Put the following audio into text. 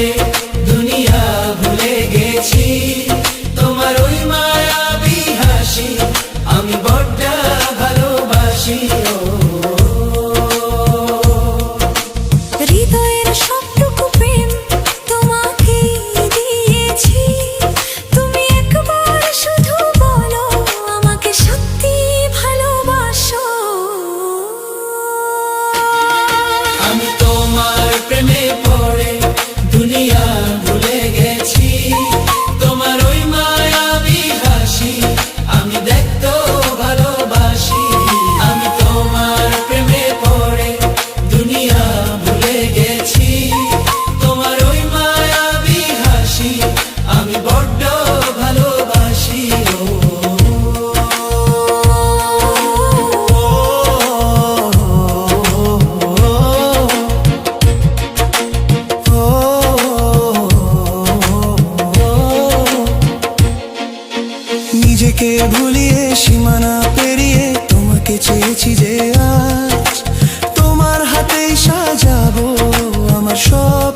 পড়ে দুনিয়া ভুলে গেছি, তোমার ওই মায়াবী হাসি আমি বড্ড ভালোবাসি। হৃদয়ের সবটুকু প্রেম তোমাকে দিয়েছি, তুমি একবার শুধু বলো আমাকে সত্যি ভালোবাসো। আমি তোমার প্রেমে পড়ে দুনিয়া ভুলে গেছি, তোমার ওই মায়াবী হাসি আমি দেখতো ভালোবাসি। আমি তোমার প্রেমে পড়ে দুনিয়া ভুলে গেছি, তোমার ওই মায়াবী হাসি আমি বড্ড ভালোবাসি। নিজেকে ভুলিয়ে সীমানা পেরিয়ে তোমাকে চেয়েছি যে আজ তোমার হাতেই সাজাবো আমার সব